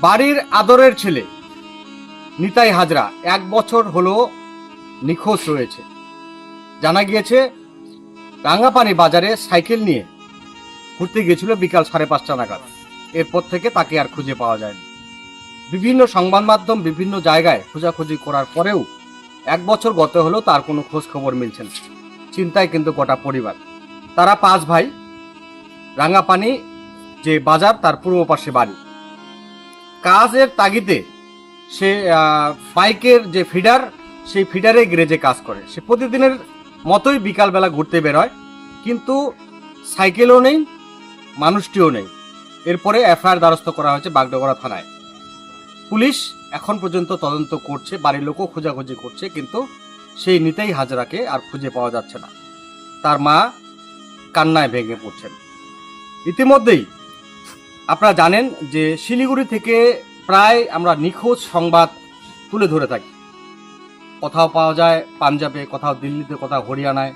বাড়ির আদরের ছেলে নিতাই হাজরা 1 বছর হলো নিখোঁজ রয়েছে। জানা গিয়েছে রাঙ্গাপানি বাজারে সাইকেল নিয়ে ঘুরতে গিয়েছিল বিকাল 5:30 নাগাদ। এরপর থেকে তাকে আর খুঁজে পাওয়া যায়নি। বিভিন্ন সংবাদ মাধ্যম বিভিন্ন জায়গায় খোঁজাখুঁজি করার পরেও 1 বছর গত হলো তার কোনো খোঁজ খবর মিলছে না। চিন্তায় কিন্তু গোটা পরিবার। তারা 5 ভাই। রাঙ্গাপানি যে বাজার তার পূর্ব পাশে বাড়ি। কাজের তাগিদে সে বাইকের যে ফিডার সেই ফিডারে গ্যারেজে কাজ করে। সে প্রতিদিনের মতোই বিকালবেলা ঘুরতে বের হয়, কিন্তু সাইকেলও নেই, মানুষটিও নেই। এরপরে এফআইআর দ্বারস্থ করা হয়েছে বাগডোগরা থানায়। পুলিশ এখন পর্যন্ত তদন্ত করছে, বাড়ির লোকও খোঁজাখুঁজি করছে, কিন্তু সেই নিতাই হাজরাকে আর খুঁজে পাওয়া যাচ্ছে না। তার মা কান্নায় ভেঙে পড়ছেন। ইতিমধ্যেই আপনারা জানেন যে শিলিগুড়ি থেকে প্রায় আমরা নিখোঁজ সংবাদ তুলে ধরে থাকি। কোথাও পাওয়া যায় পাঞ্জাবে, কোথাও দিল্লিতে, কোথাও হরিয়ানায়।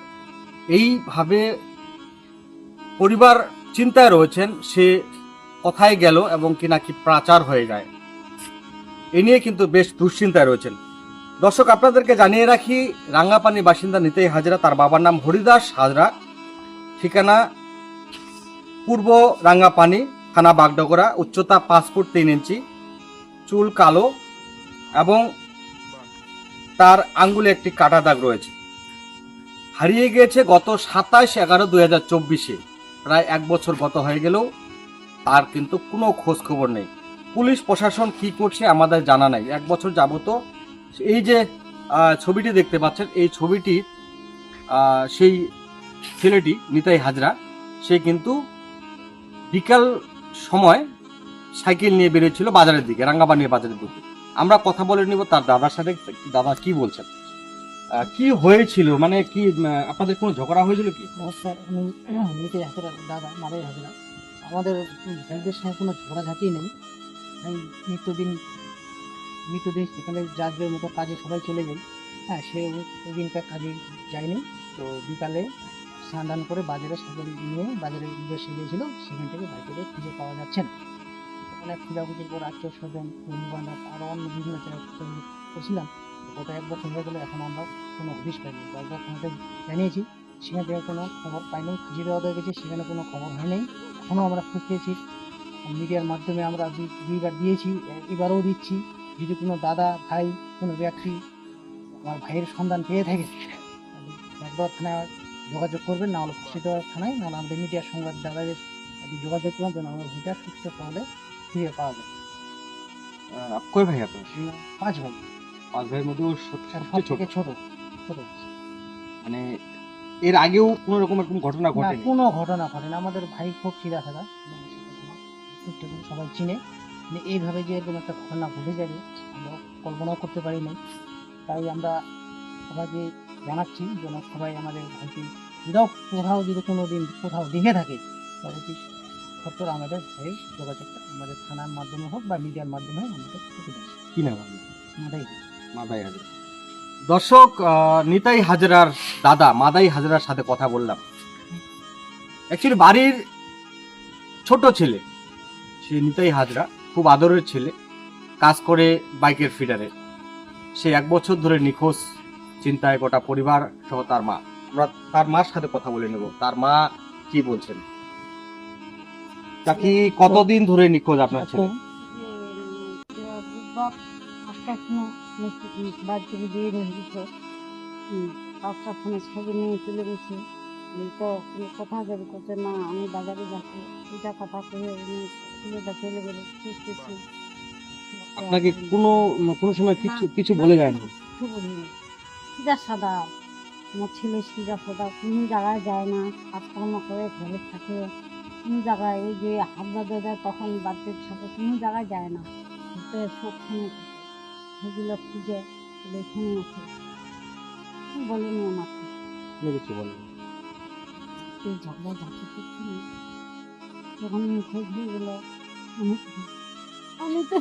এইভাবে পরিবার চিন্তায় রয়েছেন সে কোথায় গেল এবং কি নাকি পাচার হয়ে যায়। এ নিয়ে কিন্তু বেশ দুশ্চিন্তায় রয়েছেন। দর্শক, আপনাদেরকে জানিয়ে রাখি, রাঙ্গাপানি বাসিন্দা নিতাই হাজরা, তার বাবার নাম হরিদাস হাজরা, ঠিকানা পূর্ব রাঙ্গাপানি, থানা বাগডোগরা, উচ্চতা 5 ফুট 3 ইঞ্চি, চুল কালো এবং তার আঙ্গুলে একটি কাটা দাগ রয়েছে। হারিয়ে গিয়েছে গত 27/11/2024। প্রায় 1 বছর গত হয়ে গেলেও তার কিন্তু কোনো খোঁজ খবর নেই। পুলিশ প্রশাসন কি করছে আমাদের জানা নাই। 1 বছর যাবত এই যে ছবিটি দেখতে পাচ্ছেন, এই ছবিটি সেই ছেলেটি নিতাই হাজরা, সে কিন্তু বিকাল সময় সাইকেল নিয়ে বেরিয়েছিল বাজারের দিকে, রাঙ্গাপানির বাজারের দিকে। আমরা কথা বলে নিব তার দাদার সাথে। দাদা কি বলছেন, কি হয়েছিল, মানে কি আপনাদের কোনো ঝগড়া হয়েছিল কি? নমস্কার, আমি নিতাই হাজরা দাদা, মাদাই হাজরা। আমাদের ভাইদের সঙ্গে কোনো ঝগড়াঝাটি নেই। আমি নিত্যদিন সেখানে যার মতো কাজে সবাই চলে যাই। হ্যাঁ, সে ওদিনকার কাজে যায়নি। তো বিকালে স্নান করে বাজারে সাইকেল নিয়ে বাজারে উদ্দেশ্যে গিয়েছিল। সেখান থেকে বাইকেরে খুঁজে পাওয়া যাচ্ছে না। অনেক খোঁজাখুঁজির পর আত্মীয় স্বজন, বন্ধু বান্ধব আরও অন্য বিভিন্ন জায়গায় করছিলাম। গত 1 বছর হয়ে গেলে এখন আমরা কোনো হদিশ পাইনি। বারবার ফোনতে জানিয়েছি, সেখান থেকে কোনো খবর পাইনি। খুঁজে দেওয়া হয়ে গেছে, সেখানে কোনো খবর হয়নি। এখনও আমরা খুঁজতেছি। মিডিয়ার মাধ্যমে আমরা 2বার দিয়েছি, এবারও দিচ্ছি। যদি কোনো দাদা, ভাই, কোনো ব্যক্তি আমার ভাইয়ের সন্ধান পেয়ে থাকে, একবার থানায় যোগাযোগ করবেন, না হলে খুশিদেওয়ার থানায়, নাহলে আমাদের মিডিয়ার সংবাদ দাদাদের যোগাযোগ করবেন, যেন আমরা ভিটা সুস্থ তাহলে ফিরে পাওয়া যায়। কয় ভাই আপনার? 5 ভাই। 5 ভাইয়ের মধ্যে সব থেকে ছোট। মানে এর আগেও কোনো রকম এরকম ঘটনা ঘটে? কোনো ঘটনা ঘটে না। আমাদের ভাই খুব সিধা সাদা, সবাই চিনে। এইভাবে যে এরকম একটা ঘটনা ঘটে যাবে আমরা কল্পনাও করতে পারি নাই। তাই আমরা সবাইকে জানাচ্ছি যেন সবাই আমাদের ভাইকে কোথাও যদি কোনো দিন কোথাও দেখে থাকে, তাহলে সত্তর আমাদের ভাইয়ের যোগাযোগটা আমাদের থানার মাধ্যমে হোক বা মিডিয়ার মাধ্যমে হোক আমাদের কি না মাদাই হাজরা। দর্শক, নিতাই হাজরার দাদা মাদাই হাজরার সাথে কথা বললাম। অ্যাকচুয়ালি বাড়ির ছোট ছেলে সে নিতাই হাজরা, খুব আদরের ছেলে, কাজ করে বাইকের ফিডারে। সে 1 বছর ধরে নিখোঁজ। চিন্তায় গোটা পরিবার সহ তার মা। আমরা তার মার সাথে কথা বলে নেব। তার মা কি বলছেন? তা কি কতদিন ধরে নিখোঁজ আপনার ছেলে? ফোনে ছবি নিয়ে চলে গেছে। তো কোথায় যাবে, করছে না আমি বাজারে যাচ্ছি, এটা কথা করে ছেলেটা চলে গেল। খুঁজতেছি। আপনাকে কোনো সময় কিছু বলে যায় না? কিছু বলিনি। সিধা সাদা আমার ছেলে, সিধা সাদা, কোনো জায়গায় যায় না, কাজকর্ম করে ঘরে থাকে। কোনো জায়গায় ওই যে হাত বাঁধে দেয় তখন বাড়ির সাথে কোনো জায়গায় যায় না। সবখানে থাকে। সেগুলো খুঁজে এখানে আছে। বলেনি আমাকে কিছু বলেন? এই ঝগড়া ঝাঁকি করছি না, যখন খোঁজ হয়ে গেল আমি তো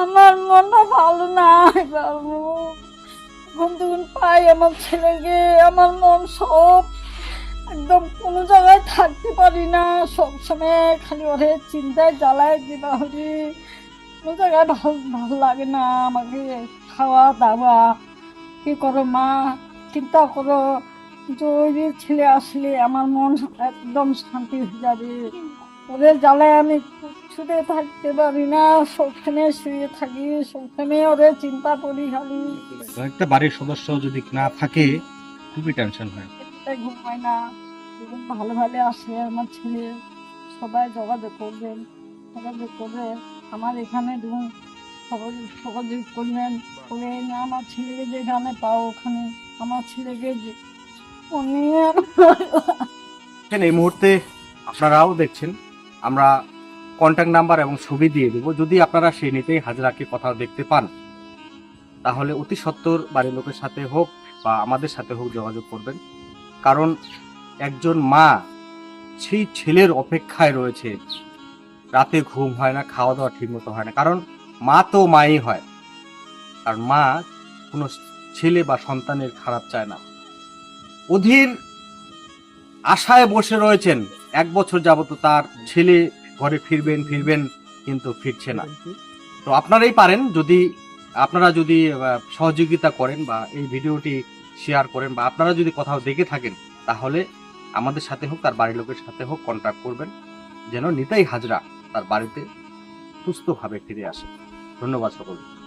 আমার মনটা ভালো নাই বাবু। এখন তখন পাই আমার ছেলেকে, আমার মন সব একদম কোনো জায়গায় থাকতে পারি না, সবসময় খালি ওরে চিন্তায় জ্বালায় দিবা হরি। কোনো জায়গায় ভালো লাগে না আমাকে। খাওয়া দাওয়া কি করো মা, চিন্তা করো যে ওই যে ছেলে আসলে আমার মন একদম শান্তি হয়ে যাবে। ওদের জ্বালায় আমি ছুটে থাকতে পারি না, সবসময় শুয়ে থাকি, সবসময় ওদের চিন্তা করি খালি। একটা বাড়ির সদস্য যদি না থাকে খুবই টেনশন হয়। ঘুম হয় না, যখন ভালো ভালো আসে আমার ছেলে সবাই যোগাযোগ করবেন, যোগাযোগ করে আমার এখানে ধরুন যোগাযোগ করবেন, করে আমার ছেলেকে যেখানে পাও ওখানে আমার ছেলেকে নিয়ে এই মুহূর্তে আপনারাও দেখছেন, আমরা কন্ট্যাক্ট নাম্বার এবং ছবি দিয়ে দেব। যদি আপনারা সেই নিতেই হাজরাকে কোথাও দেখতে পান তাহলে অতি সত্বর বাড়ির লোকের সাথে হোক বা আমাদের সাথে হোক যোগাযোগ করবেন। কারণ একজন মা সেই ছেলের অপেক্ষায় রয়েছে, রাতে ঘুম হয় না, খাওয়া দাওয়া ঠিক মতো হয় না। কারণ মা তো মাই হয়, আর মা কোনো ছেলে বা সন্তানের খারাপ চায় না। অধীর আশায় বসে রয়েছেন, 1 বছর যাবত তার ছেলে ঘরে ফিরবেন কিন্তু ফিরছে না। তো আপনারাই পারেন, যদি আপনারা যদি সহযোগিতা করেন বা এই ভিডিওটি শেয়ার করেন বা আপনারা যদি কোথাও দেখে থাকেন তাহলে আমাদের সাথে হোক তার বাড়ির লোকের সাথে হোক কন্ট্যাক্ট করবেন, যেন নিতাই হাজরা তার বাড়িতে সুস্থভাবে ফিরে আসে। ধন্যবাদ সকলকে।